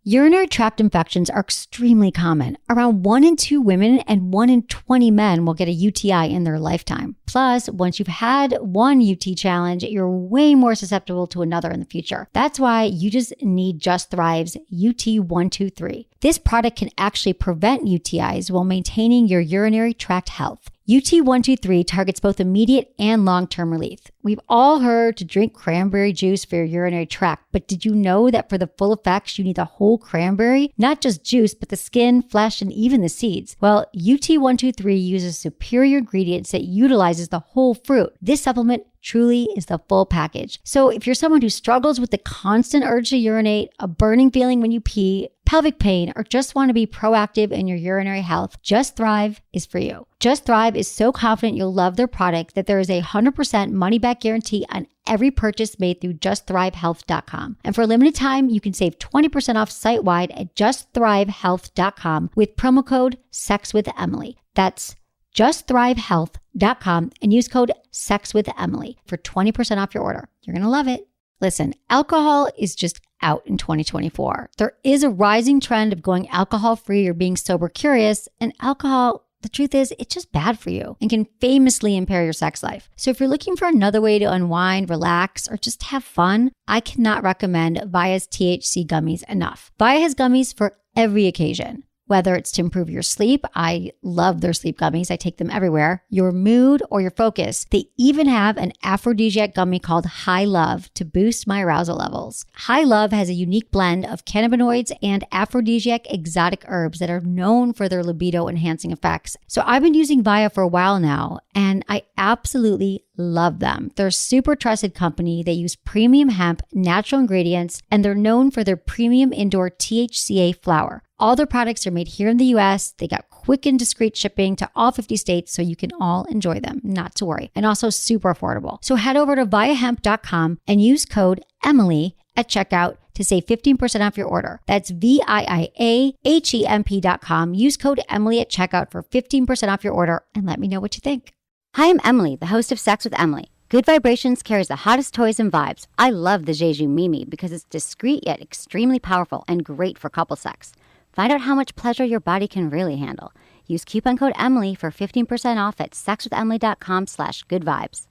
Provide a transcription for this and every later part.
Urinary tract infections are extremely common. Around 1 in 2 women and 1 in 20 men will get a UTI in their lifetime. Plus, once you've had one UT challenge, you're way more susceptible to another in the future. That's why you just need Just Thrive's UT123. This product can actually prevent UTIs while maintaining your urinary tract health. UT123 targets both immediate and long-term relief. We've all heard to drink cranberry juice for your urinary tract, but did you know that for the full effects, you need the whole cranberry? Not just juice, but the skin, flesh, and even the seeds. Well, UT123 uses superior ingredients that utilizes the whole fruit. This supplement truly is the full package. So if you're someone who struggles with the constant urge to urinate, a burning feeling when you pee, pelvic pain, or just want to be proactive in your urinary health, Just Thrive is for you. Just Thrive is so confident you'll love their product that there is a 100% money-back guarantee on every purchase made through justthrivehealth.com. And for a limited time, you can save 20% off site-wide at justthrivehealth.com with promo code SEXWithEmily. That's justthrivehealth.com and use code SEXWithEmily for 20% off your order. You're going to love it. Listen, alcohol is just out in 2024. There is a rising trend of going alcohol-free or being sober curious, and alcohol, the truth is, it's just bad for you and can famously impair your sex life. So if you're looking for another way to unwind, relax, or just have fun, I cannot recommend Via's THC gummies enough. Via has gummies for every occasion. Whether it's to improve your sleep, I love their sleep gummies. I take them everywhere. Your mood or your focus. They even have an aphrodisiac gummy called High Love to boost my arousal levels. High Love has a unique blend of cannabinoids and aphrodisiac exotic herbs that are known for their libido enhancing effects. So I've been using Via for a while now, and I absolutely love them. They're a super trusted company. They use premium hemp, natural ingredients, and they're known for their premium indoor THCA flower. All their products are made here in the US. They got quick and discreet shipping to all 50 states, so you can all enjoy them, not to worry. And also super affordable. So head over to viahemp.com and use code Emily at checkout to save 15% off your order. That's VIIAHEMP.com. Use code Emily at checkout for 15% off your order and let me know what you think. Hi, I'm Emily, the host of Sex with Emily. Good Vibrations carries the hottest toys and vibes. I love the Jeju Mimi because it's discreet yet extremely powerful and great for couple sex. Find out how much pleasure your body can really handle. Use coupon code Emily for 15% off at sexwithemily.com/goodvibes.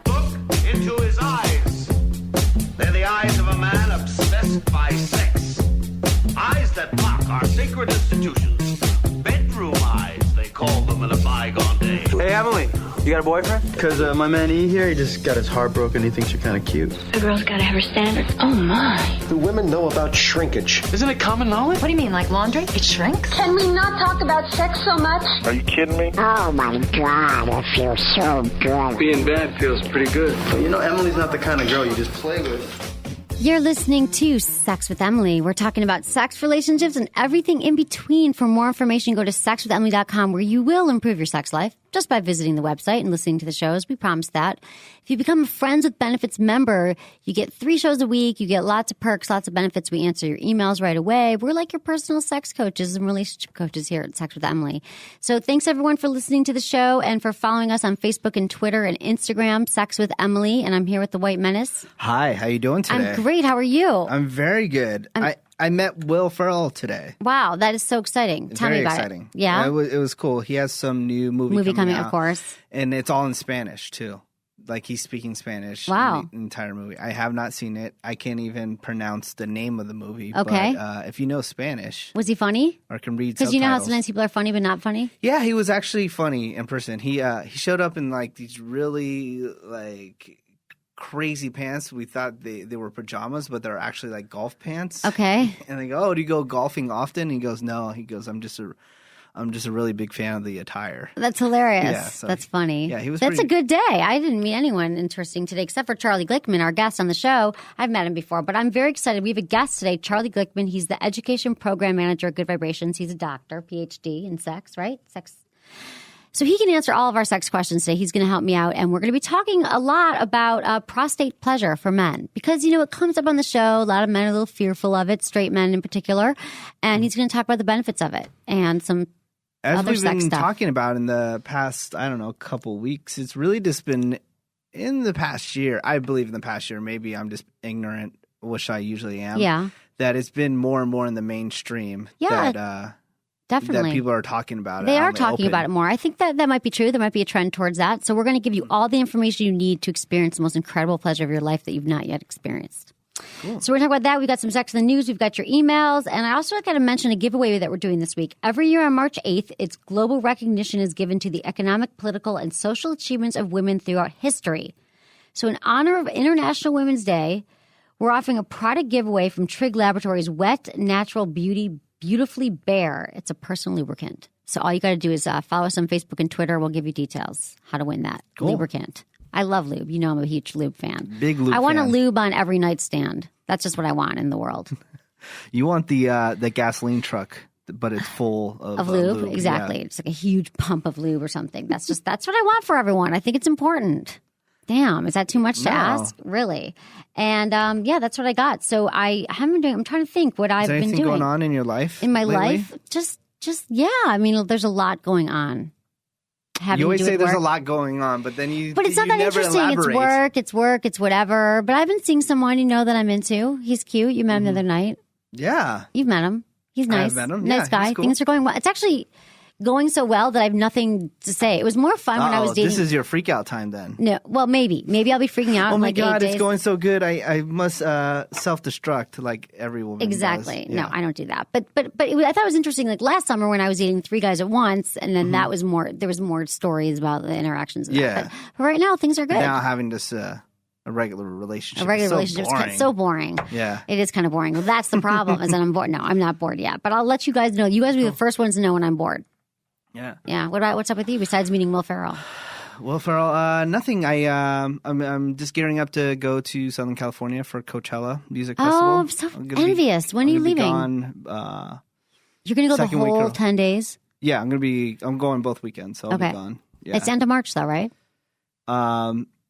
Look into his eyes. They're the eyes of a man obsessed by sex. Eyes that mock our sacred institutions. Bedroom eyes, they call them in a bygone day. Hey, Emily, you got a boyfriend? Because my man E here, he just got his heart broken. He thinks you're kind of cute. A girl's got to have her standards. Oh, my. Do women know about shrinkage? Isn't it common knowledge? What do you mean, like laundry? It shrinks? Can we not talk about sex so much? Are you kidding me? Oh my God, it feels so good. Being bad feels pretty good. But you know, Emily's not the kind of girl you just play with. You're listening to Sex with Emily. We're talking about sex, relationships, and everything in between. For more information, go to sexwithemily.com, where you will improve your sex life just by visiting the website and listening to the shows. We promise that. If you become a Friends with Benefits member, you get 3 shows a week. You get lots of perks, lots of benefits. We answer your emails right away. We're like your personal sex coaches and relationship coaches here at Sex with Emily. So thanks, everyone, for listening to the show and for following us on Facebook and Twitter and Instagram, Sex with Emily. And I'm here with the White Menace. Hi, how you doing today? I'm great. How are you? I'm very good. I met Will Ferrell today. Wow, that is so exciting. Tell me about exciting. it. Yeah? It was cool. He has some new movie coming out, of course. And it's all in Spanish, too. Like, he's speaking Spanish. Wow. In the entire movie. I have not seen it. I can't even pronounce the name of the movie. Okay. But if you know Spanish. Was he funny? Or can read Because subtitles. you know how sometimes people are funny but not funny? Yeah, he was actually funny in person. He showed up in, like, these really, like, crazy pants. We thought they were pajamas, but they're actually like golf pants. Okay. And they go, "Oh, do you go golfing often?" And he goes, "No." He goes, I'm just a really big fan of the attire." That's hilarious. Yeah, so that's funny. Yeah, he was. That's a good day. I didn't meet anyone interesting today except for Charlie Glickman, our guest on the show. I've met him before, but I'm very excited. We have a guest today, Charlie Glickman. He's the education program manager at Good Vibrations. He's a doctor, PhD in sex, right? Sex. So he can answer all of our sex questions today. He's going to help me out. And we're going to be talking a lot about prostate pleasure for men. Because, you know, it comes up on the show. A lot of men are a little fearful of it, straight men in particular. And he's going to talk about the benefits of it and some As other we've sex been stuff. talking about in the past, I don't know, couple weeks, it's really just been in the past year, I believe in the past year, maybe I'm just ignorant, which I usually am. Yeah. That it's been more and more in the mainstream. Yeah, definitely. That people are talking about it. They are talking about it more. I think that might be true. There might be a trend towards that. So we're going to give you all the information you need to experience the most incredible pleasure of your life that you've not yet experienced. Cool. So we're going to talk about that. We've got some sex in the news. We've got your emails. And I also got to mention a giveaway that we're doing this week. Every year on March 8th, its global recognition is given to the economic, political, and social achievements of women throughout history. So in honor of International Women's Day, we're offering a product giveaway from Trig Laboratories Wet Natural Beauty Beautifully Bare. It's a personal lubricant. So all you got to do is follow us on Facebook and Twitter. We'll give you details how to win that lubricant. I love lube. You know I'm a huge lube fan. Big lube I want fan. a lube on every nightstand. That's just what I want in the world. You want the gasoline truck, but it's full of lube. Exactly. Yeah. It's like a huge pump of lube or something. That's what I want for everyone. I think it's important. Damn, is that too much to ask? Really? And that's what I got. So I haven't been doing. I'm trying to think what I've been doing. Is there anything going on in your life? In my lately? life, just yeah. I mean, there's a lot going on. You always say there's a lot going on, but then you. But it's not that interesting. Elaborate. It's work. It's whatever. But I've been seeing someone that I'm into. He's cute. You met him the other night. Yeah, you've met him. He's nice. I've met him. Nice guy. Cool. Things are going well. It's actually going so well that I have nothing to say. It was more fun when I was dating. This is your freak out time then. No, well, maybe I'll be freaking out. Oh in my like God, 8 days. it's going so good. I must self-destruct like every woman. Exactly. Does. Yeah. No, I don't do that. But I thought it was interesting. Like last summer when I was dating 3 guys at once, and then that was more. There was more stories about the interactions. And that. But right now things are good. Now having this a regular relationship. Is so boring. Yeah, it is kind of boring. Well, that's the problem. Is that I'm bored. No, I'm not bored yet. But I'll let you guys know. You guys will be the first ones to know when I'm bored. Yeah. Yeah. What's up with you besides meeting Will Ferrell? Will Ferrell, nothing. I'm just gearing up to go to Southern California for Coachella Music Festival. Oh, I'm so envious. When are you leaving? You're going to go the whole 10 days? Yeah, I'm going both weekends, so I'll be gone. Yeah. It's end of March though, right?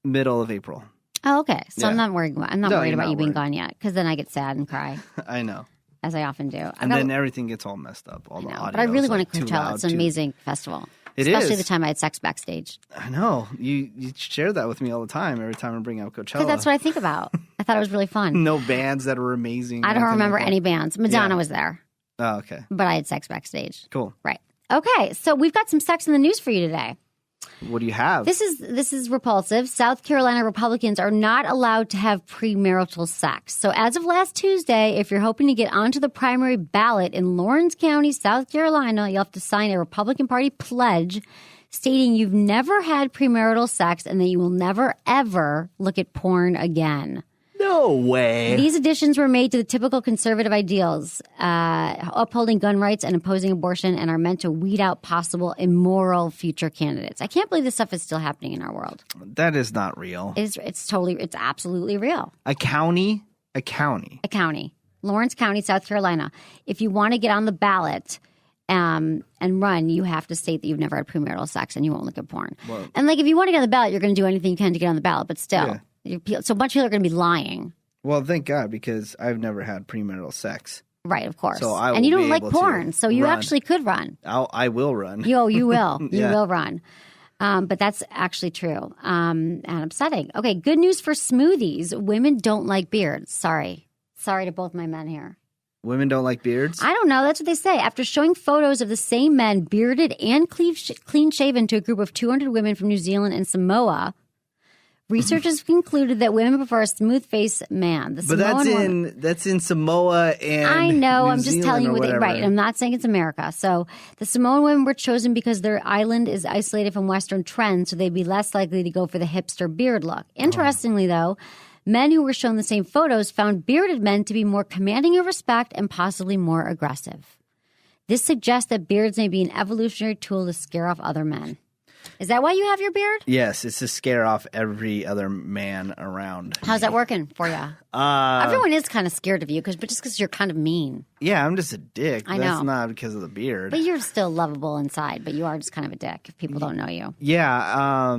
Middle of April. Oh, okay. So I'm not worried. I'm not worried about you being worried. gone yet, because then I get sad and cry. I know. As I often do. And then everything gets all messed up. All the audio. But I really want to Coachella. It's an amazing festival. Especially the time I had sex backstage. I know. You share that with me all the time, every time I bring out Coachella. Because that's what I think about. I thought it was really fun. No bands that were amazing. I don't remember any bands. Madonna was there. Oh, okay. But I had sex backstage. Cool. Right. Okay. So we've got some sex in the news for you today. What do you have? This is repulsive. South Carolina Republicans are not allowed to have premarital sex. So as of last Tuesday, if you're hoping to get onto the primary ballot in Lawrence County, South Carolina, you'll have to sign a Republican Party pledge stating you've never had premarital sex and that you will never, ever look at porn again. No way. These additions were made to the typical conservative ideals, upholding gun rights and opposing abortion, and are meant to weed out possible immoral future candidates. I can't believe this stuff is still happening in our world. That is not real. It's absolutely real. A county. Lawrence County, South Carolina. If you want to get on the ballot and run, you have to state that you've never had premarital sex and you won't look at porn. Whoa. And like if you want to get on the ballot, you're going to do anything you can to get on the ballot, but still. Yeah. So a bunch of people are going to be lying. Well, thank God, because I've never had premarital sex. Right, of course. So I will and you don't be like able porn, so you run. actually could run. I will run. You will. You Yeah. will run. But that's actually true and upsetting. Okay, good news for smoothies. Women don't like beards. Sorry to both my men here. Women don't like beards? I don't know. That's what they say. After showing photos of the same men bearded and clean-shaven to a group of 200 women from New Zealand and Samoa, researchers concluded that women prefer a smooth-faced man. But that's in Samoa and I know. New I'm just Zealand telling you what they right. I'm not saying it's America. So the Samoan women were chosen because their island is isolated from Western trends, so they'd be less likely to go for the hipster beard look. Interestingly, though, men who were shown the same photos found bearded men to be more commanding of respect and possibly more aggressive. This suggests that beards may be an evolutionary tool to scare off other men. Is that why you have your beard? Yes, it's to scare off every other man around. How's that working for you? Everyone is kind of scared of you, but just because you're kind of mean. Yeah, I'm just a dick. I know. That's not because of the beard. But you're still lovable inside, but you are just kind of a dick if people don't know you. Yeah,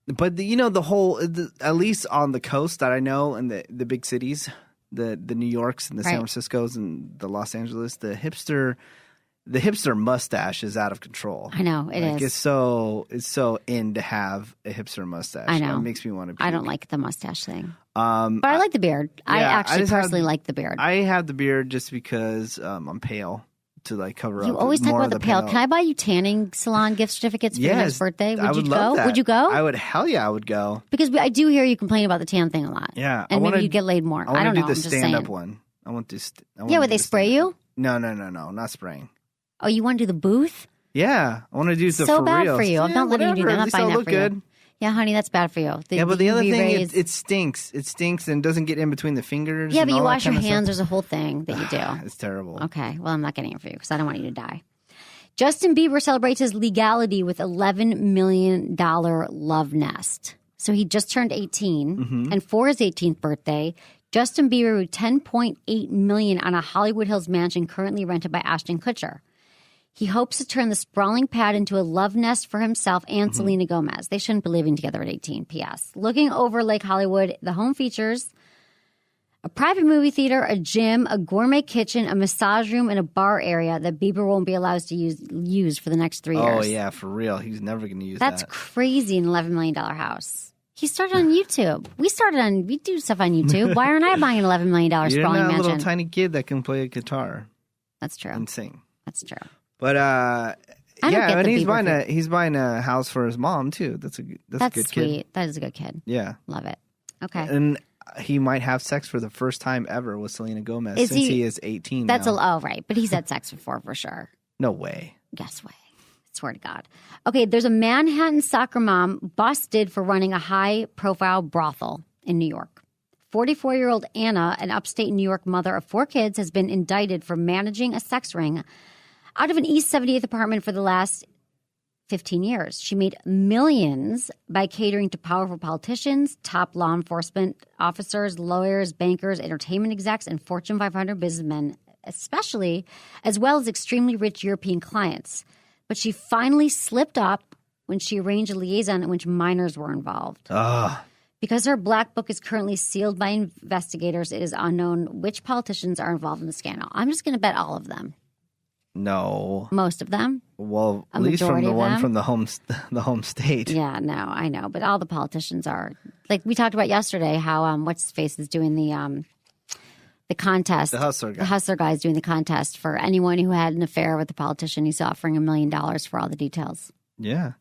but the whole, at least on the coast that I know, in the big cities, the New Yorks and the San Franciscos and the Los Angeles, the hipster the hipster mustache is out of control. I know, it is. It's so in to have a hipster mustache. I know. It makes me want to puke. I don't like the mustache thing. But I like the beard. I actually personally like the beard. I have the beard just because I'm pale to like cover up. You always talk more about of the pale. Can I buy you tanning salon gift certificates for your next birthday? Would you go? That. Would you go? I would. Hell yeah, I would go. Because I do hear you complain about the tan thing a lot. Yeah. And maybe you get laid more. I don't know. I want to do the stand-up one. I want to. Yeah, would they spray you? No, not spraying. Oh, you want to do the booth? Yeah, I want to do the so for bad real. for you. I'm not letting you do that. I'm not buying that for good. you. Yeah, honey, that's bad for you. But the other thing, it stinks. It stinks and doesn't get in between the fingers. Yeah, but you wash your hands. There's a whole thing that you do. It's terrible. Okay, well, I'm not getting it for you because I don't want you to die. Justin Bieber celebrates his legality with $11 million love nest. So he just turned 18, and for his 18th birthday, Justin Bieber wrote $10.8 million on a Hollywood Hills mansion currently rented by Ashton Kutcher. He hopes to turn the sprawling pad into a love nest for himself and Selena Gomez. They shouldn't be living together at 18, P.S. Looking over Lake Hollywood, the home features a private movie theater, a gym, a gourmet kitchen, a massage room, and a bar area that Bieber won't be allowed to use for the next 3 years. Oh, yeah, for real. He's never going to use that. That's crazy, an $11 million house. He started on YouTube. We do stuff on YouTube. Why aren't I buying an $11 million sprawling You're not mansion? a little tiny kid that can play a guitar. That's true. And sing. That's true. But and he's buying a house for his mom too. That's a good sweet. kid. That is a good kid. Yeah, love it. Okay, and he might have sex for the first time ever with Selena Gomez since he is 18. That's now. Right, but he's had sex before for sure. No way. Guess way. Swear to God. Okay, there's a Manhattan soccer mom busted for running a high-profile brothel in New York. 44-year-old Anna, an upstate New York mother of 4 kids, has been indicted for managing a sex ring out of an East 78th apartment for the last 15 years. She made millions by catering to powerful politicians, top law enforcement officers, lawyers, bankers, entertainment execs, and Fortune 500 businessmen, especially, as well as extremely rich European clients. But she finally slipped up when she arranged a liaison in which minors were involved. Because her black book is currently sealed by investigators, it is unknown which politicians are involved in the scandal. I'm just going to bet all of them. No. Most of them? Well, at least from the one from the home state. Yeah, no, I know. But all the politicians are. Like we talked about yesterday how what's-his-face is doing the contest. The hustler guy. The hustler guy is doing the contest for anyone who had an affair with the politician. He's offering $1 million for all the details. Yeah.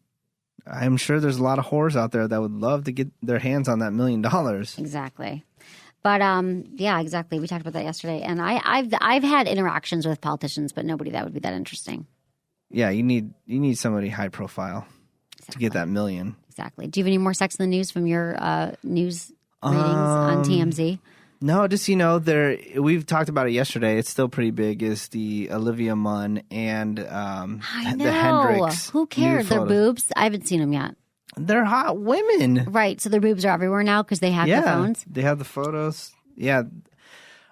I'm sure there's a lot of whores out there that would love to get their hands on that $1 million. Exactly. But yeah, exactly. We talked about that yesterday, and I've had interactions with politicians, but nobody that would be that interesting. Yeah, you need somebody high profile to get that $1 million. Exactly. Do you have any more Sex in the News from your news ratings on TMZ? No, just we've talked about it yesterday. It's still pretty big. Is the Olivia Munn and the Hendricks? Who cares? Their boobs. I haven't seen them yet. They're hot women. Right. So their boobs are everywhere now because they hack their phones? They have the photos. Yeah.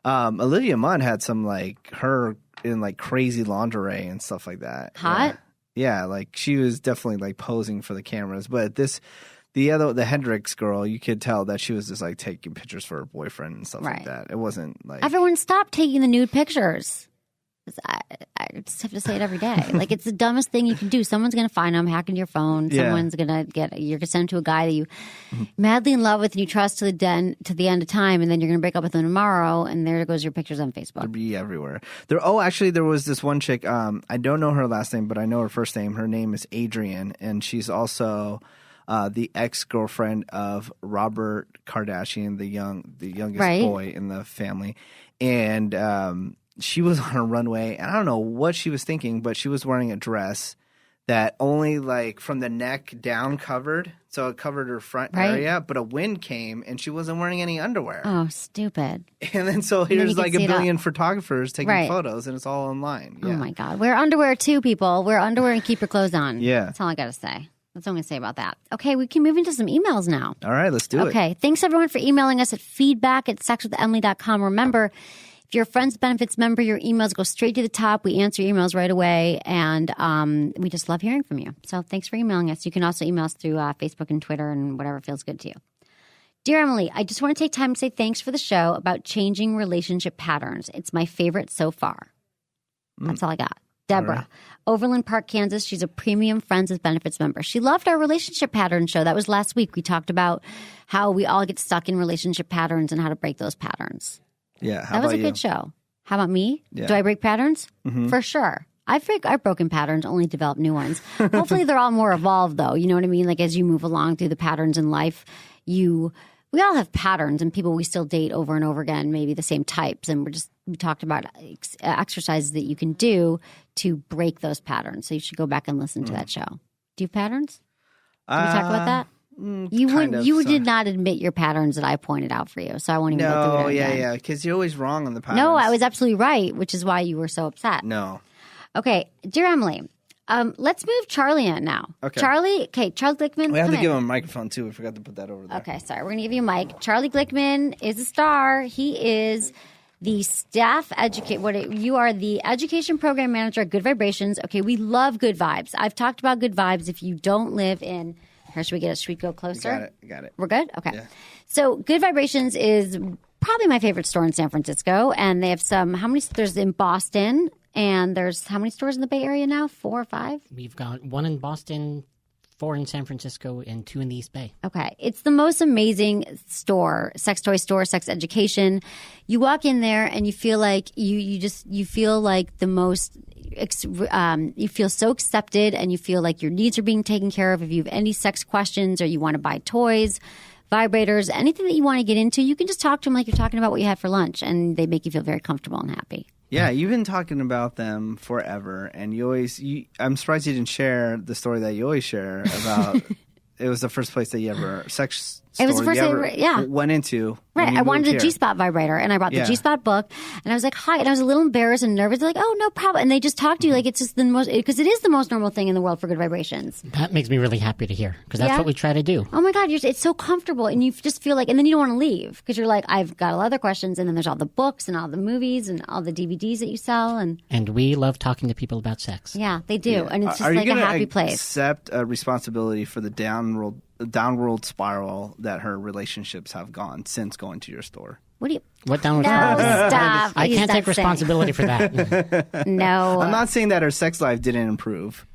Olivia Munn had some her in crazy lingerie and stuff like that. Hot? Yeah, she was definitely posing for the cameras. But the Hendricks girl, you could tell that she was just taking pictures for her boyfriend and stuff like that. It wasn't Everyone stop taking the nude pictures. I just have to say it every day. It's the dumbest thing you can do. Someone's going to find them, hack into your phone. Yeah. Someone's going to you're going to send them to a guy that you madly in love with and you trust to the end of time, and then you're going to break up with them tomorrow, and there goes your pictures on Facebook. They'll be everywhere. Actually, there was this one chick. I don't know her last name, but I know her first name. Her name is Adrienne, and she's also the ex-girlfriend of Robert Kardashian, the youngest boy in the family, and she was on a runway, and I don't know what she was thinking, but she was wearing a dress that only from the neck down covered, so it covered her front area, but a wind came, and she wasn't wearing any underwear. Oh, stupid. And then here's a billion photographers taking photos, and it's all online. Yeah. Oh, my God. Wear underwear, too, people. Wear underwear and keep your clothes on. Yeah. That's all I got to say. That's all I'm going to say about that. Okay, we can move into some emails now. All right, let's do it. Okay, thanks, everyone, for emailing us at feedback@sexwithemily.com. Remember, if you're a Friends Benefits member, your emails go straight to the top. We answer your emails right away, and we just love hearing from you. So thanks for emailing us. You can also email us through Facebook and Twitter and whatever feels good to you. Dear Emily, I just want to take time to say thanks for the show about changing relationship patterns. It's my favorite so far. That's all I got. Deborah. All right. Overland Park, Kansas. She's a premium Friends with Benefits member. She loved our relationship pattern show. That was last week. We talked about how we all get stuck in relationship patterns and how to break those patterns. Yeah. That was a good show. How about me? Yeah. Do I break patterns? For sure. I've broken patterns, only developed new ones. Hopefully they're all more evolved, though. You know what I mean? Like as you move along through the patterns in life, we all have patterns and people we still date over and over again, maybe the same types. And we talked about exercises that you can do to break those patterns. So you should go back and listen to that show. Do you have patterns? Did we talk about that? You did not admit your patterns that I pointed out for you. So I won't even go through it again. Yeah. Because you're always wrong on the patterns. No, I was absolutely right, which is why you were so upset. No. Okay, dear Emily, let's move Charlie in now. Okay. Charlie Glickman. We have to come give in. him a microphone, too. We forgot to put that over there. Okay, sorry. We're going to give you a mic. Charlie Glickman is a star. He is the staff you are the education program manager at Good Vibrations. Okay, we love Good Vibes. I've talked about Good Vibes. If you don't live in, here, should we go closer? Got it. We're good? Okay. Yeah. So Good Vibrations is probably my favorite store in San Francisco. And they have there's in Boston. And there's how many stores in the Bay Area now? 4 or 5? We've got 1 in Boston, 4 in San Francisco, and 2 in the East Bay. Okay. It's the most amazing store, sex toy store, sex education. You walk in there and you feel like you feel like the most you feel so accepted and you feel like your needs are being taken care of. If you have any sex questions or you want to buy toys, vibrators, anything that you want to get into, you can just talk to them like you're talking about what you had for lunch and they make you feel very comfortable and happy. Yeah, you've been talking about them forever, and I'm surprised you didn't share the story that you always share about. It was the first place that you ever It was the first thing, went into. Right. I wanted a G-Spot vibrator, and I brought the G-Spot book, and I was like, hi. And I was a little embarrassed and nervous. They're like, oh, no problem. And they just talk to you like it's just the most, because it is the most normal thing in the world for good vibrations. That makes me really happy to hear, because that's what we try to do. Oh, my God. It's so comfortable, and you just feel like, and then you don't want to leave, because you're like, I've got other questions, and then there's all the books and all the movies and all the DVDs that you sell. And we love talking to people about sex. Yeah, they do. Yeah. And it's just like a happy place. Are you going to accept a responsibility for the downward spiral that her relationships have gone since going to your store? What downward spiral? Stop. I can't take responsibility for that. No. I'm not saying that her sex life didn't improve.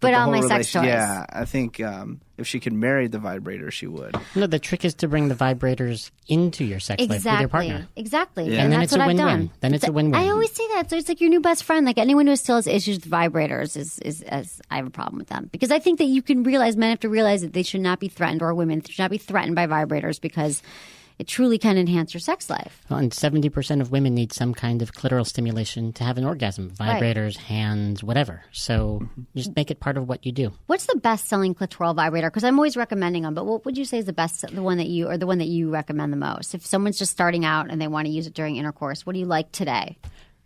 But all my sex toys. Yeah, I think if she could marry the vibrator, she would. No, the trick is to bring the vibrators into your sex life with your partner. Exactly. Yeah. And then that's it's what a I've win-win. done. Then it's a win-win. I always say that. So it's like your new best friend. Like anyone who still has issues with vibrators is I have a problem with them. Because I think that you can realize, men have to realize that they should not be threatened, or women should not be threatened by vibrators, because it truly can enhance your sex life. Well, and 70% of women need some kind of clitoral stimulation to have an orgasm. Vibrators, hands, whatever. So just make it part of what you do. What's the best-selling clitoral vibrator? Because I'm always recommending them, but what would you say is the one that you recommend the most? If someone's just starting out and they want to use it during intercourse, what do you like today?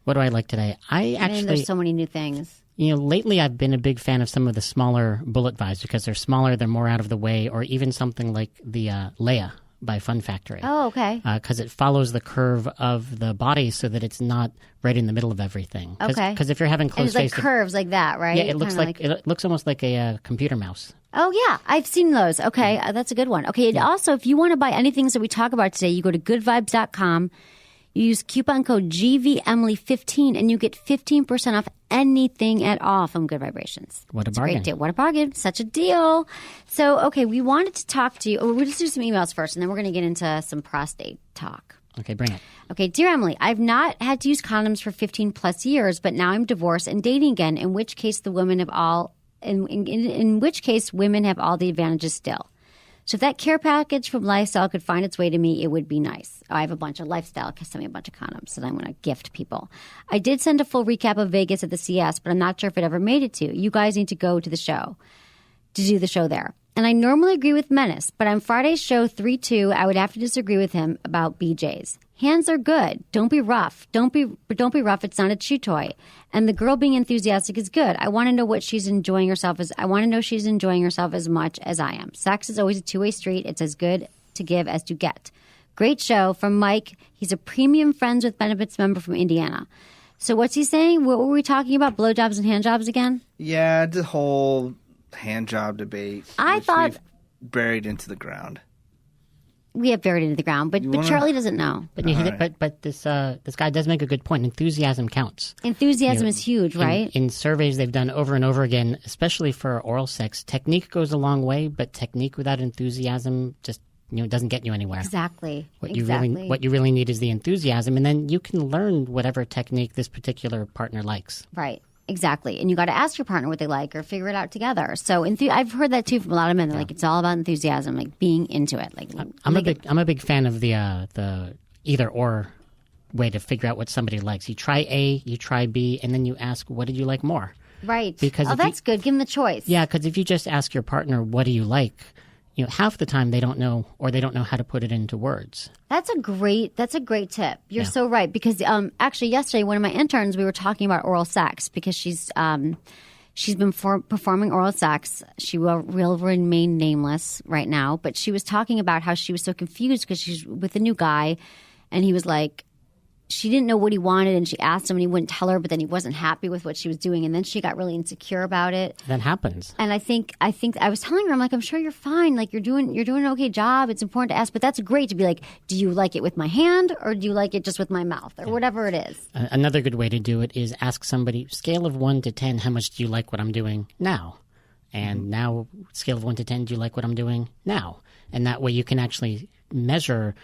What do I like today? There's so many new things. Lately I've been a big fan of some of the smaller bullet vibes because they're smaller, they're more out of the way, or even something like the Leia by Fun Factory. Oh, okay. Because it follows the curve of the body so that it's not right in the middle of everything. Okay. Because if you're having closed and it's like curves like that, right? Yeah, it looks almost like a computer mouse. Oh, yeah. I've seen those. Okay. That's a good one. Okay. And also, if you want to buy anything that we talk about today, you go to goodvibes.com. You use coupon code GVEmily15 and you get 15% off anything at all from Good Vibrations. What a It's bargain. great deal. What a bargain. Such a deal. So, okay, we wanted to talk to you. We'll just do some emails first, and then we're going to get into some prostate talk. Okay, bring it. Okay, dear Emily, I've not had to use condoms for 15 plus years, but now I'm divorced and dating again, in which case the women have all in which case women have all the advantages still. So if that care package from Lifestyle could find its way to me, it would be nice. I have a bunch of Lifestyle. Send me a bunch of condoms that I'm going to gift people. I did send a full recap of Vegas at the CS, but I'm not sure if it ever made it to. You guys need to go to the show, to do the show there. And I normally agree with Menace, but on Friday's show 3-2, I would have to disagree with him about BJs. Hands are good. Don't be rough. Don't be rough. It's not a chew toy. And the girl being enthusiastic is good. I want to know what she's enjoying herself as. I want to know she's enjoying herself as much as I am. Sex is always a two-way street. It's as good to give as to get. Great show from Mike. He's a premium Friends with Benefits member from Indiana. So what's he saying? What were we talking about? Blowjobs and handjobs again? Yeah, the whole hand job debate. I thought we've buried into the ground. We have buried into the ground, but Charlie doesn't know. But this guy does make a good point. Enthusiasm counts. Enthusiasm is huge, right? In surveys they've done over and over again, especially for oral sex, technique goes a long way, but technique without enthusiasm just doesn't get you anywhere. Exactly. What you really need is the enthusiasm, and then you can learn whatever technique this particular partner likes. Right. Exactly. And you got to ask your partner what they like or figure it out together. So I've heard that too from a lot of men. They're like, it's all about enthusiasm, like being into it. Like I'm a big fan of the either or way to figure out what somebody likes. You try A, you try B, and then you ask, what did you like more? Right. Because that's good. Give them the choice. Yeah, because if you just ask your partner, what do you like? Half the time they don't know, or they don't know how to put it into words. That's a great tip. You're so right. Because actually yesterday, one of my interns, we were talking about oral sex because she's been performing oral sex. She will remain nameless right now, but she was talking about how she was so confused because she's with a new guy, and he was like, she didn't know what he wanted, and she asked him, and he wouldn't tell her. But then he wasn't happy with what she was doing, and then she got really insecure about it. That happens. And I think I was telling her, I'm like, I'm sure you're fine. Like you're doing an okay job. It's important to ask, but that's great to be like, do you like it with my hand, or do you like it just with my mouth, or whatever it is. Another good way to do it is ask somebody, scale of 1 to 10, how much do you like what I'm doing now? And now, scale of 1 to 10, do you like what I'm doing now? And that way you can actually measure,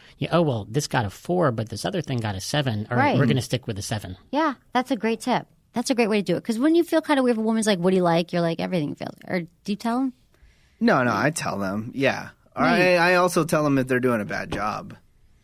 this got a 4, but this other thing got a 7. Or we're going to stick with a 7. Yeah, that's a great tip. That's a great way to do it. Because when you feel kind of weird, if a woman's like, what do you like? You're like, everything feels. Or do you tell them? No, I tell them. Yeah. Or I also tell them if they're doing a bad job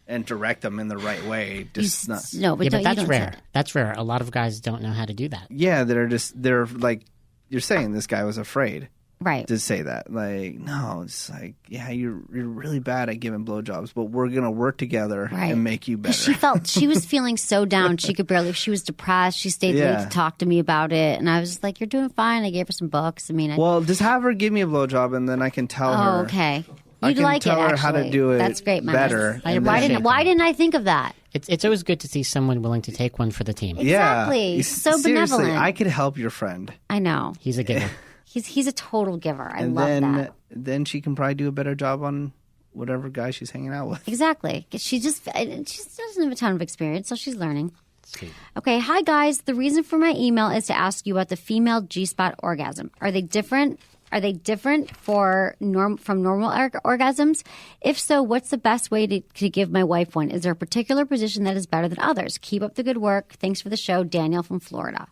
and direct them in the right way. But that's rare. That's rare. A lot of guys don't know how to do that. Yeah, they're like, you're saying this guy was afraid. Right. To say that. Like, no, it's like, yeah, you're really bad at giving blowjobs, but we're going to work together and make you better. She was feeling so down. She could barely, she was depressed. She stayed late to talk to me about it. And I was just like, you're doing fine. I gave her some books. Well, just have her give me a blowjob, and then I can tell her. Oh, okay. You'd like it, actually. I can tell her how to do it. That's great, better. Why didn't I think of that? It's always good to see someone willing to take one for the team. Exactly. Yeah. So seriously, benevolent. I could help your friend. I know. He's a giver. He's a total giver. I love that. Then she can probably do a better job on whatever guy she's hanging out with. Exactly. She doesn't have a ton of experience, so she's learning. Sweet. Okay, hi guys. The reason for my email is to ask you about the female G-spot orgasm. Are they different? Are they different from normal orgasms? If so, what's the best way to give my wife one? Is there a particular position that is better than others? Keep up the good work. Thanks for the show, Daniel from Florida.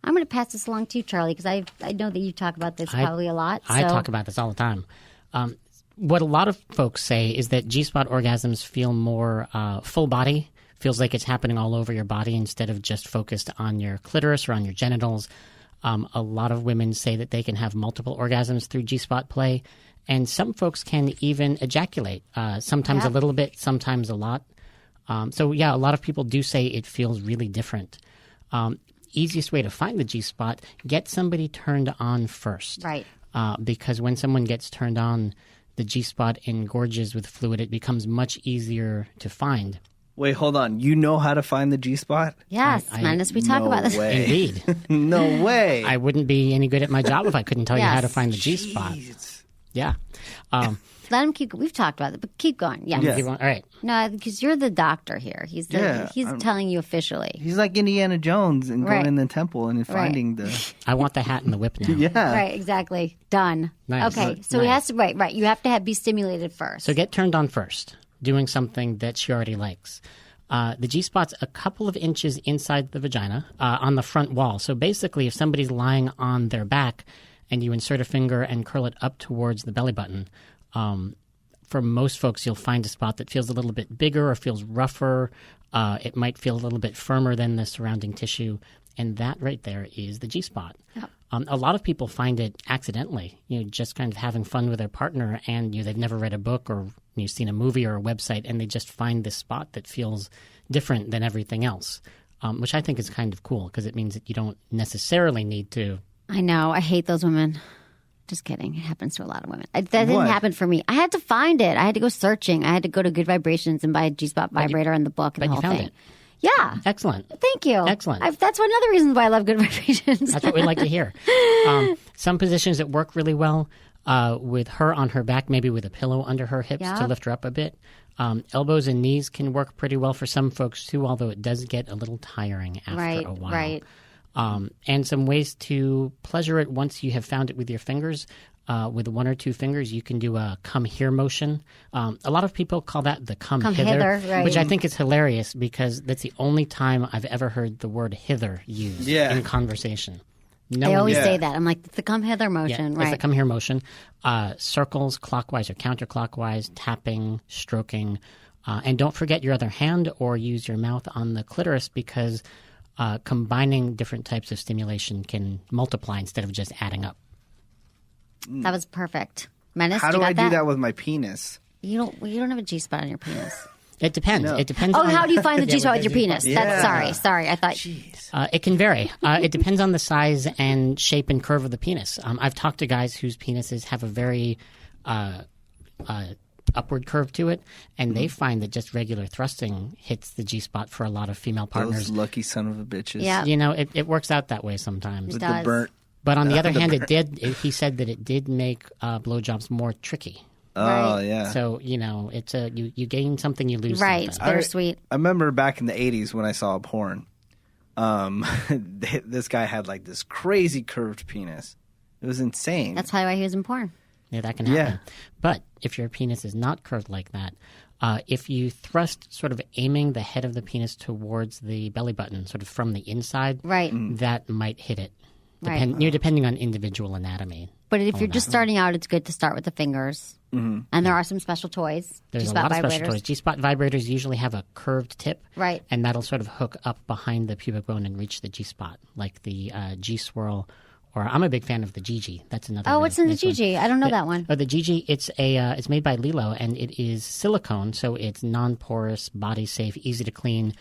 I'm going to pass this along to you, Charlie, because I know that you talk about this probably a lot. I talk about this all the time. What a lot of folks say is that G-spot orgasms feel more full body, feels like it's happening all over your body instead of just focused on your clitoris or on your genitals. A lot of women say that they can have multiple orgasms through G-spot play, and some folks can even ejaculate, sometimes a little bit, sometimes a lot. A lot of people do say it feels really different. Easiest way to find the G-spot, get somebody turned on first. Right. Because when someone gets turned on, the G-spot engorges with fluid. It becomes much easier to find. Wait, hold on. You know how to find the G-spot? Yes, we talk about this. Way. Indeed. No way. I wouldn't be any good at my job if I couldn't tell you how to find the G-spot. Yeah. Let him keep. We've talked about it, but keep going. Yeah. Keep going. All right. No, because you're the doctor here. He's telling you officially. He's like Indiana Jones and going in the temple and finding the. I want the hat and the whip now. Yeah. Right. Exactly. Done. Nice. Okay. So he has to. Right. You have to be stimulated first. So get turned on first, doing something that she already likes. The G-spot's a couple of inches inside the vagina on the front wall. So basically, if somebody's lying on their back and you insert a finger and curl it up towards the belly button, for most folks, you'll find a spot that feels a little bit bigger or feels rougher. It might feel a little bit firmer than the surrounding tissue. And that right there is the G-spot. Yep. A lot of people find it accidentally, just kind of having fun with their partner, and they've never read a book or seen a movie or a website, and they just find this spot that feels different than everything else, which I think is kind of cool because it means that you don't necessarily need to. I know. I hate those women. Just kidding. It happens to a lot of women. That didn't happen for me. I had to find it. I had to go searching. I had to go to Good Vibrations and buy a G-spot vibrator and the book and the whole thing. It. Yeah. Excellent. Thank you. Excellent. That's another reason why I love Good Vibrations. That's what we like to hear. Some positions that work really well, with her on her back, maybe with a pillow under her hips to lift her up a bit. Elbows and knees can work pretty well for some folks too, although it does get a little tiring after a while. Right. And some ways to pleasure it once you have found it with your fingers. With 1 or 2 fingers, you can do a come here motion. A lot of people call that the come hither, right. which I think is hilarious because that's the only time I've ever heard the word hither used in conversation. They always say that. I'm like, it's the come hither motion, right? It's the come here motion. Circles, clockwise or counterclockwise, tapping, stroking. And don't forget your other hand or use your mouth on the clitoris because combining different types of stimulation can multiply instead of just adding up. That was perfect. Menace, How do I do that with my penis? You don't have a G-spot on your penis. It depends. No. It depends. Oh, on, how do you find the G-spot with your penis? Yeah. That's sorry. I thought. Jeez. It can vary. It depends on the size and shape and curve of the penis. I've talked to guys whose penises have a very upward curve to it, and they find that just regular thrusting hits the G-spot for a lot of female partners. Those lucky son of a bitches. Yeah. You know, it works out that way sometimes. With does. the burnt. But on the other hand, he said that it did make blowjobs more tricky. Oh, Right. yeah. So, you know, it's you gain something, you lose Right. It's something. bittersweet. I remember back in the 80s when I saw a porn, this guy had like this crazy curved penis. It was insane. That's probably why he was in porn. Yeah, that can happen. Yeah. But if your penis is not curved like that, if you thrust sort of aiming the head of the penis towards the belly button, sort of from the inside, Right. that might hit it. Right. You're depending on individual anatomy. But if you're just starting out, it's good to start with the fingers. Mm-hmm. And there are some special toys. There's a G-spot lot of special vibrators. toys. G-spot vibrators usually have a curved tip. Right. And that'll sort of hook up behind the pubic bone and reach the G-spot, like the G-swirl. Or I'm a big fan of the GG. That's another. Oh, really what's in the nice one. GG? I don't know that one. Oh, the GG. It's made by Lilo, and it is silicone, so it's non-porous, body safe, easy to clean,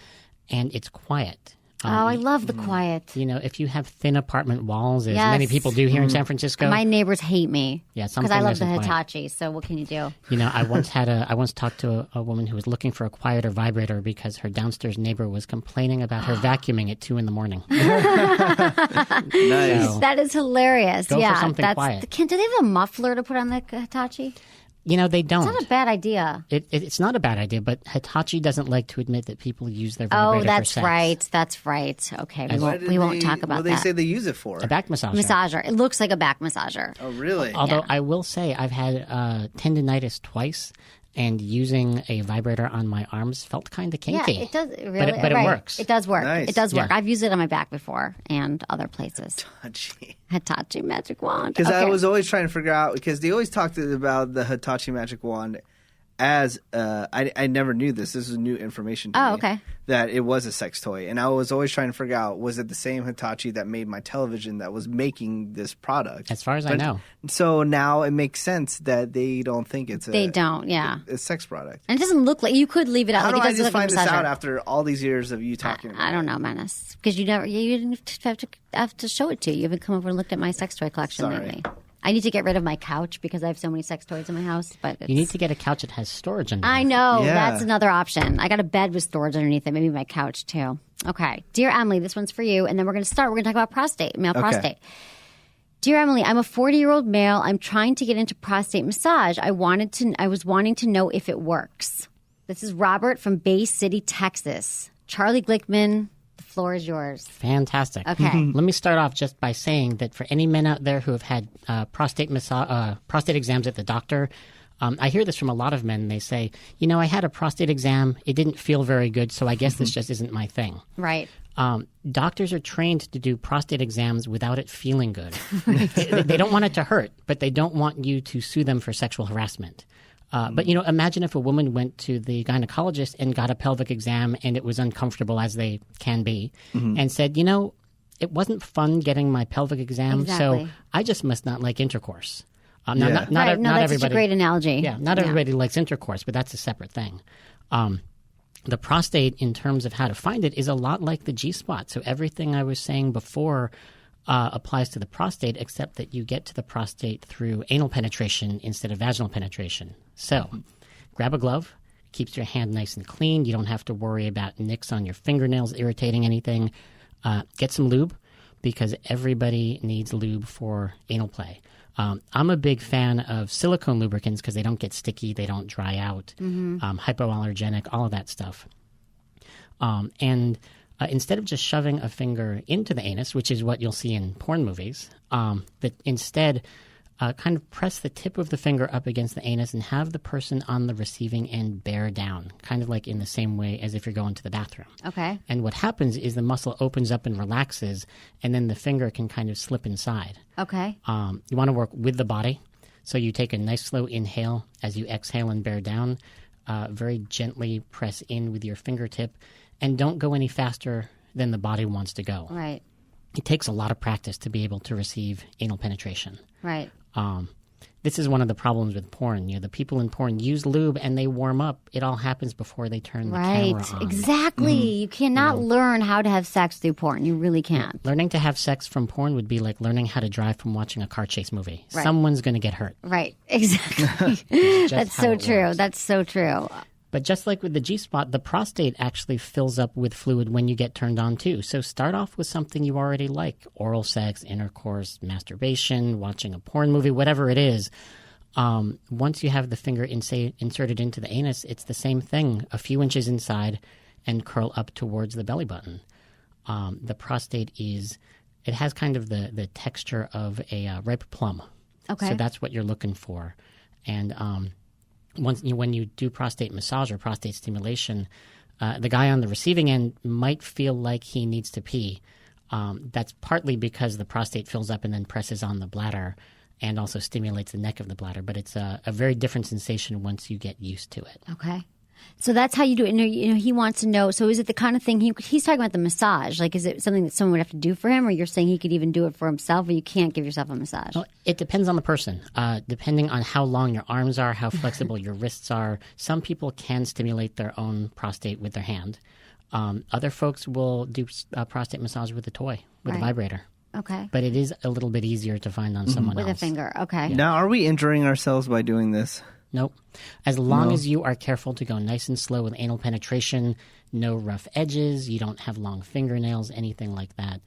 and it's quiet. I love the quiet. You know, if you have thin apartment walls, as Yes. many people do here in San Francisco. My neighbors hate me. Yeah, because something I love nice the and quiet. Hitachi. So what can you do? You know, I once talked to a woman who was looking for a quieter vibrator because her downstairs neighbor was complaining about her vacuuming at 2 a.m. Nice. That is hilarious. Go for yeah, something quiet. Do they have a muffler to put on the Hitachi? You know, they don't. It's not a bad idea. It's not a bad idea, but Hitachi doesn't like to admit that people use their vibrator Oh, that's for sex. right. That's right. Okay, What we did won't they- talk about What do they that. say they use it for? A back massager. Massager. It looks like a back massager. Oh, really? Although Yeah. I will say I've had tendinitis twice, and using a vibrator on my arms felt kind of kinky. Yeah, it does. Really, but it right. works. It does work. Nice. It does work. Yeah. I've used it on my back before and other places. Hitachi magic wand. Because I Okay. was always trying to figure out, because they always talked about the Hitachi magic wand as I never knew this. This was new information to me. Oh, okay. That it was a sex toy. And I was always trying to figure out, was it the same Hitachi that made my television that was making this product? As far as I know. So now it makes sense that they don't think it's They don't, yeah. a sex product. And it doesn't look like you could leave it out. How like do it I does just look like find a this out massager. after all these years of you talking about I don't know, Menace, because you didn't have to show it to you. You haven't come over and looked at my sex toy collection Sorry. lately. I need to get rid of my couch because I have so many sex toys in my house. But it's, You need to get a couch that has storage under I it. know. Yeah. That's another option. I got a bed with storage underneath it, maybe my couch too. Okay. Dear Emily, this one's for you. And then we're going to start. We're going to talk about prostate, male prostate. Dear Emily, I'm a 40-year-old male. I'm trying to get into prostate massage. I was wanting to know if it works. This is Robert from Bay City, Texas. Charlie Glickman, the floor is yours. Fantastic. Okay. Let me start off just by saying that for any men out there who have had prostate exams at the doctor, I hear this from a lot of men. They say, you know, I had a prostate exam. It didn't feel very good, so I guess this just isn't my thing. Right. Doctors are trained to do prostate exams without it feeling good. They don't want it to hurt, but they don't want you to sue them for sexual harassment. But, you know, imagine if a woman went to the gynecologist and got a pelvic exam and it was uncomfortable, as they can be, and said, you know, it wasn't fun getting my pelvic exam, Exactly. so I just must not like intercourse. Now, Yeah. not right. No, that's everybody, such a great analogy. Yeah, not everybody likes intercourse, but that's a separate thing. The prostate, in terms of how to find it, is a lot like the G-spot. So everything I was saying before applies to the prostate, except that you get to the prostate through anal penetration instead of vaginal penetration. So grab a glove. Keeps your hand nice and clean. You don't have to worry about nicks on your fingernails irritating anything. Get some lube, because everybody needs lube for anal play. I'm a big fan of silicone lubricants because they don't get sticky, they don't dry out, hypoallergenic, all of that stuff. Instead of just shoving a finger into the anus, which is what you'll see in porn movies, that instead kind of press the tip of the finger up against the anus and have the person on the receiving end bear down, kind of like in the same way as if you're going to the bathroom. Okay. And what happens is the muscle opens up and relaxes, and then the finger can kind of slip inside. Okay. You want to work with the body. So you take a nice slow inhale as you exhale and bear down. Very gently press in with your fingertip, and don't go any faster than the body wants to go. Right. It takes a lot of practice to be able to receive anal penetration. Right. This is one of the problems with porn. The people in porn use lube and they warm up. It all happens before they turn the camera on. Exactly. You cannot learn how to have sex through porn. You really can't. Learning to have sex from porn would be like learning how to drive from watching a car chase movie. Right. Someone's going to get hurt. Right. Exactly. That's so true. Works. That's so true. But just like with the G-spot, the prostate actually fills up with fluid when you get turned on too. So start off with something you already like. Oral sex, intercourse, masturbation, watching a porn movie, whatever it is. Once you have the finger inserted into the anus, it's the same thing. A few inches inside and curl up towards the belly button. The prostate it has kind of the texture of a ripe plum. Okay. So that's what you're looking for. And when you do prostate massage or prostate stimulation, the guy on the receiving end might feel like he needs to pee. That's partly because the prostate fills up and then presses on the bladder and also stimulates the neck of the bladder. But it's a very different sensation once you get used to it. Okay. So that's how you do it. And, he wants to know, so is it the kind of thing, he's talking about the massage. Like, is it something that someone would have to do for him, or you're saying he could even do it for himself, or you can't give yourself a massage? Well, it depends on the person. Depending on how long your arms are, how flexible your wrists are, some people can stimulate their own prostate with their hand. Other folks will do prostate massage with a toy, with a vibrator. Okay. But it is a little bit easier to find on someone else. With a finger. Okay. Now, are we injuring ourselves by doing this? Nope. As long as you are careful to go nice and slow with anal penetration, no rough edges, you don't have long fingernails, anything like that,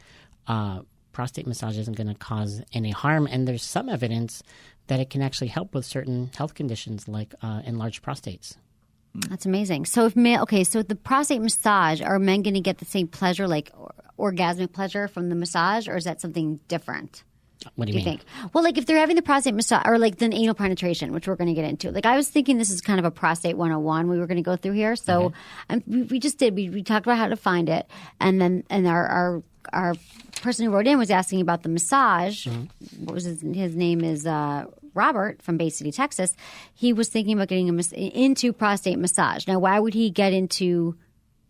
prostate massage isn't going to cause any harm. And there's some evidence that it can actually help with certain health conditions like enlarged prostates. That's amazing. So so the prostate massage, are men going to get the same pleasure, like orgasmic pleasure from the massage, or is that something different? What do you mean? Think? Well, like if they're having the prostate massage or like the anal penetration, which we're going to get into. Like I was thinking this is kind of a prostate 101 we were going to go through here. So we just did. We talked about how to find it. And our person who wrote in was asking about the massage. Mm-hmm. What was his name is Robert from Bay City, Texas. He was thinking about getting into prostate massage. Now, why would he get into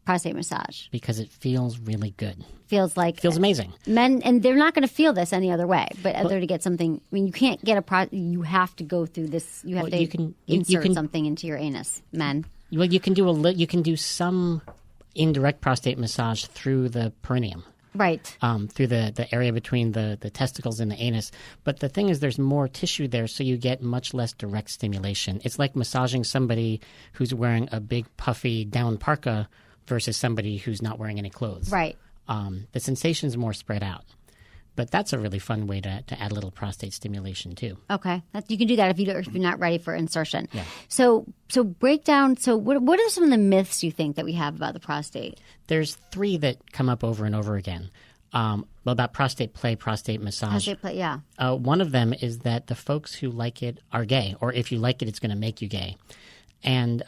prostate massage? Because it feels really good. Feels amazing. Men, and they're not going to feel this any other way. But other to get something, I mean, you can't get you have to go through this. You have to insert something into your anus. Men. Well, you can do some indirect prostate massage through the perineum. Right. Through the area between the testicles and the anus. But the thing is there's more tissue there, so you get much less direct stimulation. It's like massaging somebody who's wearing a big puffy down parka versus somebody who's not wearing any clothes. Right. The sensation's more spread out. But that's a really fun way to add a little prostate stimulation too. Okay. You can do that if you're not ready for insertion. Yeah. So break down, what are some of the myths you think that we have about the prostate? There's 3 that come up over and over again. About prostate play, prostate massage. Prostate play, yeah. One of them is that the folks who like it are gay, or if you like it, it's going to make you gay. And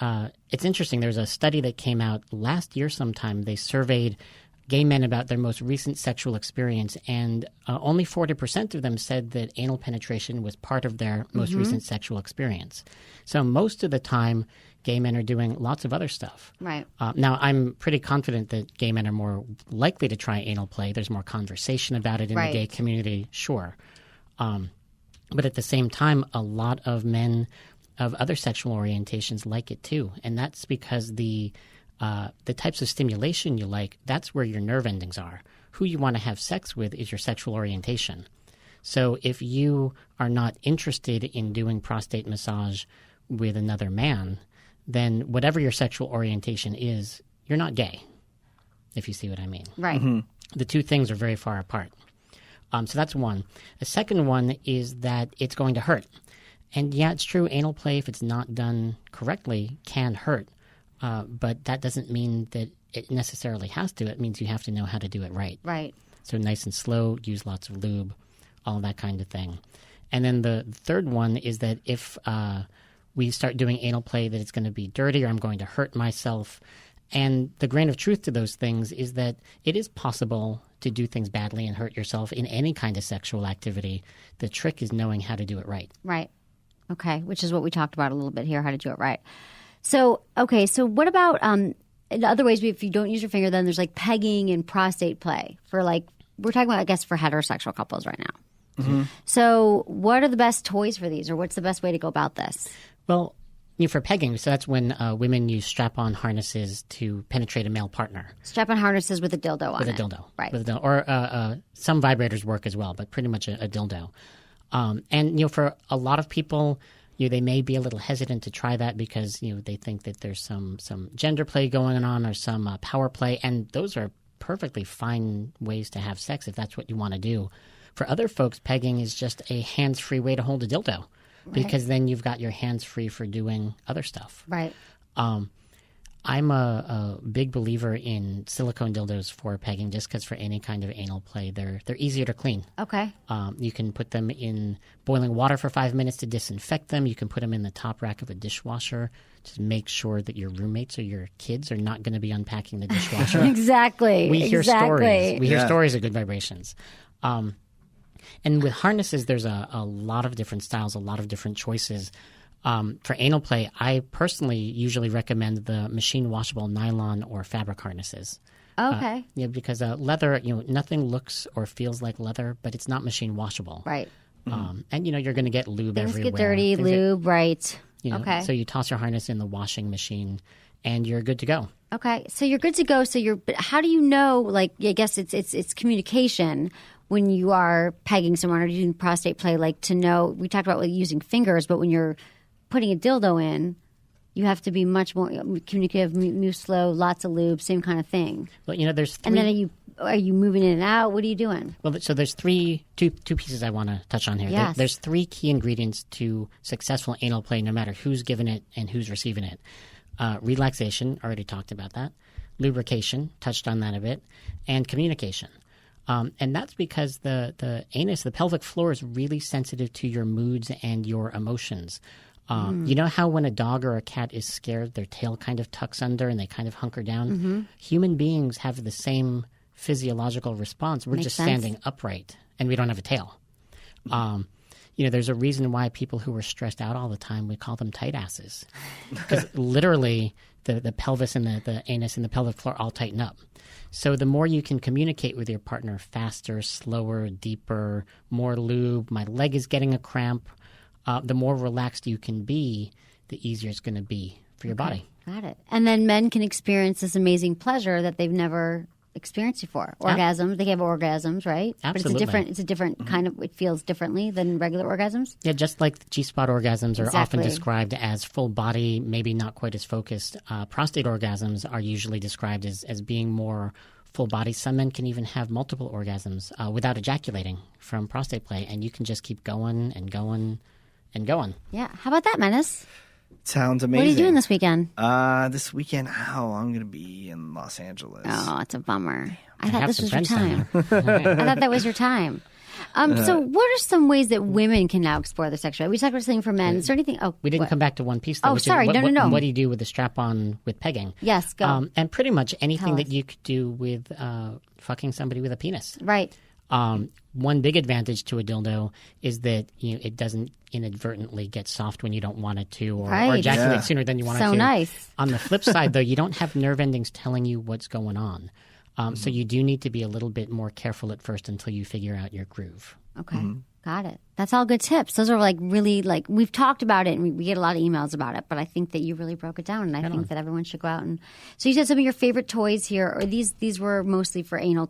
it's interesting. There's a study that came out last year sometime. They surveyed gay men about their most recent sexual experience, and only 40% of them said that anal penetration was part of their most recent sexual experience. So most of the time, gay men are doing lots of other stuff. Right. Now, I'm pretty confident that gay men are more likely to try anal play. There's more conversation about it in the gay community, sure. But at the same time, a lot of men of other sexual orientations like it too, and that's because the types of stimulation you like, that's where your nerve endings are. Who you want to have sex with is your sexual orientation. So if you are not interested in doing prostate massage with another man, then whatever your sexual orientation is, you're not gay, if you see what I mean. Right. Mm-hmm. The 2 things are very far apart. So that's one. The second one is that it's going to hurt. And yeah, it's true, anal play, if it's not done correctly, can hurt. But that doesn't mean that it necessarily has to. It means you have to know how to do it right. Right. So nice and slow, use lots of lube, all that kind of thing. And then the third one is that if we start doing anal play, that it's going to be dirty or I'm going to hurt myself. And the grain of truth to those things is that it is possible to do things badly and hurt yourself in any kind of sexual activity. The trick is knowing how to do it right. Right. Okay, which is what we talked about a little bit here, how to do it right. So, okay, so what about in other ways, if you don't use your finger, then there's like pegging and prostate play for like, we're talking about, I guess, for heterosexual couples right now. Mm-hmm. So what are the best toys for these, or what's the best way to go about this? Well, for pegging, so that's when women use strap-on harnesses to penetrate a male partner. Strap-on harnesses with a dildo on it. With a dildo. Right. With a dildo. Or some vibrators work as well, but pretty much a dildo. And, for a lot of people, they may be a little hesitant to try that because, they think that there's some gender play going on or some power play. And those are perfectly fine ways to have sex if that's what you want to do. For other folks, pegging is just a hands-free way to hold a dildo because then you've got your hands free for doing other stuff. Right. I'm a big believer in silicone dildos for pegging just because for any kind of anal play, they're easier to clean. Okay. You can put them in boiling water for 5 minutes to disinfect them. You can put them in the top rack of a dishwasher. Just make sure that your roommates or your kids are not going to be unpacking the dishwasher. Exactly. We hear stories. We hear Yeah. stories of good vibrations. And with harnesses, there's a lot of different styles, a lot of different choices. For anal play, I personally usually recommend the machine washable nylon or fabric harnesses. Okay. Because leather, nothing looks or feels like leather, but it's not machine washable. Right. And you're going to get lube Things everywhere. get dirty, lube, right. Okay. So you toss your harness in the washing machine, and you're good to go. Okay, so you're good to go. But how do you know? Like, I guess it's communication when you are pegging someone or doing prostate play. Like to know, we talked about using fingers, but when you're putting a dildo in, you have to be much more communicative, move slow, lots of lube, same kind of thing. Well, there's three. And then are you moving in and out? What are you doing? Well, so there's two pieces I want to touch on here. Yes. There's three key ingredients to successful anal play, no matter who's giving it and who's receiving it. Relaxation, already talked about that. Lubrication, touched on that a bit. And communication. And that's because the anus, the pelvic floor, is really sensitive to your moods and your emotions. You know how when a dog or a cat is scared, their tail kind of tucks under and they kind of hunker down? Mm-hmm. Human beings have the same physiological response. We're just standing upright and we don't have a tail. There's a reason why people who are stressed out all the time, we call them tight asses. Because literally the pelvis and the anus and the pelvic floor all tighten up. So the more you can communicate with your partner faster, slower, deeper, more lube, my leg is getting a cramp, the more relaxed you can be, the easier it's going to be for your body. Got it. And then men can experience this amazing pleasure that they've never experienced before. Orgasms, they have orgasms, right? Absolutely. But it's a different kind of, it feels differently than regular orgasms. Yeah, just like the G-spot orgasms are often Exactly. described as full body, maybe not quite as focused. Prostate orgasms are usually described as being more full body. Some men can even have multiple orgasms without ejaculating from prostate play, and you can just keep going and going and going. Yeah. How about that, Menace? Sounds amazing. What are you doing this weekend? This weekend, I'm going to be in Los Angeles. Oh, it's a bummer. I I thought have this some was your friends down time. I thought that was your time. So what are some ways that women can now explore their sexuality? We talked about something for men. Is there anything? Oh, We didn't what? come back to one piece, though. Oh, which sorry. Is No. What do you do with the strap-on with pegging? Yes, go. And pretty much anything Tell that us. you could do with fucking somebody with a penis. Right. One big advantage to a dildo is that it doesn't inadvertently get soft when you don't want it to, or Right. ejaculate Yeah. sooner than you want it So to. nice. On the flip side, though, you don't have nerve endings telling you what's going on. So you do need to be a little bit more careful at first until you figure out your groove. Okay. Got it. That's all good tips. Those are really we've talked about it and we get a lot of emails about it, but I think that you really broke it down and I think that everyone should go out and. So you said some of your favorite toys here, or these were mostly for anal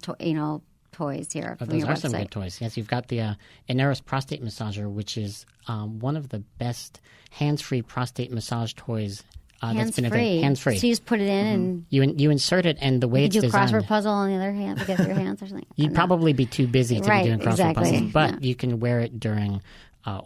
toys here from Those your are website. some good toys. Yes, you've got the Aneros prostate massager, which is one of the best hands-free prostate massage toys That's been hands-free. So you just put it in and you insert it, and the way it's you do a designed, crossword puzzle on the other hand with your hands or something. you'd probably be too busy to be doing crossword puzzles. But yeah. you can wear it during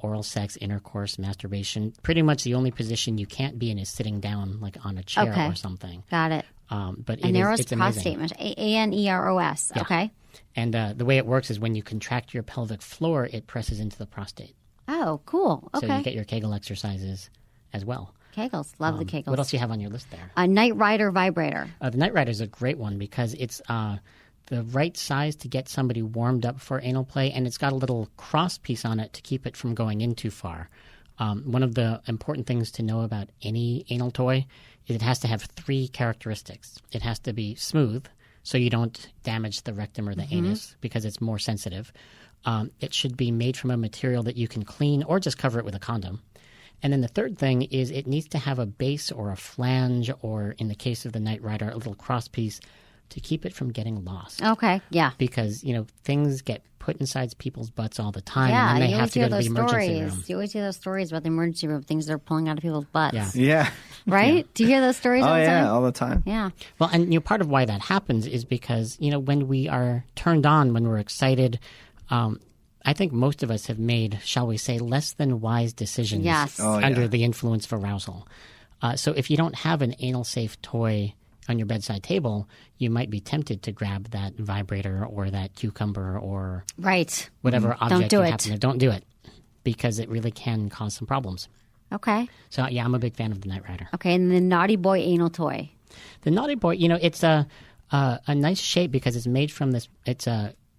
oral sex, intercourse, masturbation. Pretty much the only position you can't be in is sitting down, like on a chair or something. Got it. But Aneros it's prostate, amazing. Aneros. Yeah. Okay. And the way it works is when you contract your pelvic floor, it presses into the prostate. Oh, cool. Okay. So you get your Kegel exercises as well. Kegels. Love the Kegels. What else do you have on your list there? A Night Rider vibrator. The Night Rider is a great one because it's the right size to get somebody warmed up for anal play, and it's got a little cross piece on it to keep it from going in too far. One of the important things to know about any anal toy is it has to have 3 characteristics. It has to be smooth, so you don't damage the rectum or the anus because it's more sensitive. It should be made from a material that you can clean or just cover it with a condom. And then the third thing is it needs to have a base or a flange or, in the case of the Night Rider, a little cross piece to keep it from getting lost. Okay, yeah. Because, things get put inside people's butts all the time, Yeah, and then they you have always to hear go to the those emergency stories. room. You always hear those stories about the emergency room, things they're pulling out of people's butts. Yeah. Yeah. Right? Do you hear those stories all the time? all the time. Yeah. Well, and part of why that happens is because, when we are turned on, when we're excited, I think most of us have made, shall we say, less than wise decisions Yes. under the influence of arousal. So if you don't have an anal-safe toy on your bedside table, you might be tempted to grab that vibrator or that cucumber or Right. whatever object do you it. happen to. Don't do it because it really can cause some problems. Okay. So, yeah, I'm a big fan of the Night Rider. Okay, and the Naughty Boy anal toy. The Naughty Boy, it's a nice shape because it's made from this. It's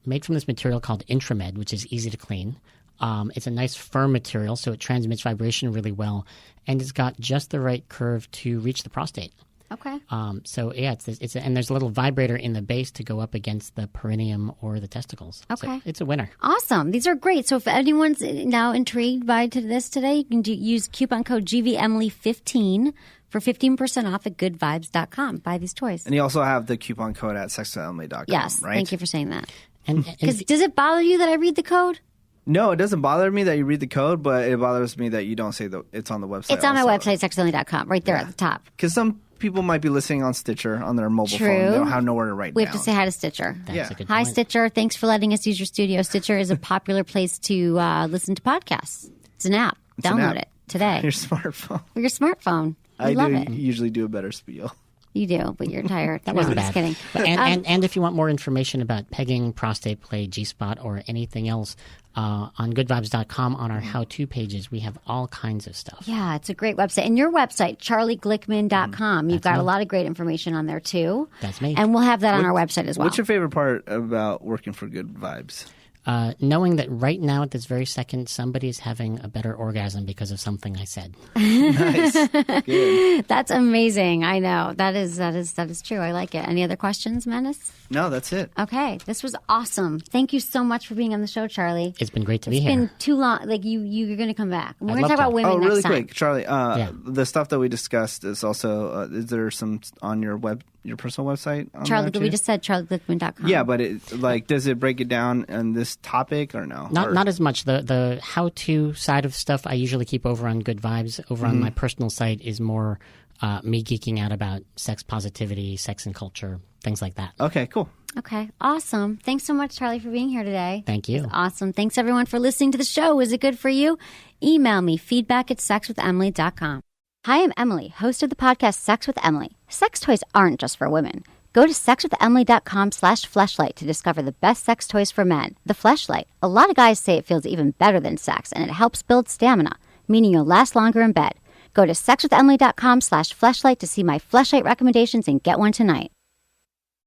made from this material called Intramed, which is easy to clean. It's a nice firm material, so it transmits vibration really well, and it's got just the right curve to reach the prostate. Okay. So yeah, and there's a little vibrator in the base to go up against the perineum or the testicles. Okay. So it's a winner. Awesome. These are great. So if anyone's now intrigued by this today, you can use coupon code GVEmily15 for 15% off at goodvibes.com. Buy these toys. And you also have the coupon code at sexologist.com, Yes. right? Thank you for saying that. And Because does it bother you that I read the code? No, it doesn't bother me that you read the code, but it bothers me that you don't say it's on the website. It's on my website, sexologist.com, right there at the top. Because some people might be listening on Stitcher on their mobile True. phone. They don't have nowhere to write We down. have to say hi to Stitcher. that's a good Hi, point. Stitcher. Thanks for letting us use your studio. Stitcher is a popular place to listen to podcasts. It's an app. an Download app. it today Your smartphone. for your smartphone. I love it. Usually do a better spiel. You do, but you're tired. That wasn't no, bad. I'm just kidding. But, and if you want more information about pegging, prostate play, G-spot, or anything else, on goodvibes.com on our how-to pages, we have all kinds of stuff. Yeah, it's a great website. And your website, charlieglickman.com, you've got a lot of great information on there, too. That's me. And we'll have that on our website as well. What's your favorite part about working for Good Vibes? Knowing that right now at this very second, somebody's having a better orgasm because of something I said. Nice. Good. That's amazing. I know. That is true. I like it. Any other questions, Menace? No, that's it. Okay. This was awesome. Thank you so much for being on the show, Charlie. It's been great to be It's here. been too long. Like you're going to come back. We're going to love talk to. about women Oh, next really time. quick, Charlie. Yeah. The stuff that we discussed is also. Is there some on your personal website? On Charlie, that we too? just said charlieglickman.com. Yeah, but does it break it down on this topic or no? Not as much. The how-to side of stuff I usually keep over on Good Vibes. Over on my personal site is more me geeking out about sex positivity, sex and culture, things like that. Okay, cool. Okay. Awesome. Thanks so much, Charlie, for being here today. Thank you. Awesome. Thanks, everyone, for listening to the show. Was it good for you? Email me, feedback@sexwithemily.com. Hi, I'm Emily, host of the podcast Sex with Emily. Sex toys aren't just for women. Go to sexwithemily.com/fleshlight to discover the best sex toys for men. The Fleshlight. A lot of guys say it feels even better than sex, and it helps build stamina, meaning you'll last longer in bed. Go to sexwithemily.com/fleshlight to see my Fleshlight recommendations and get one tonight.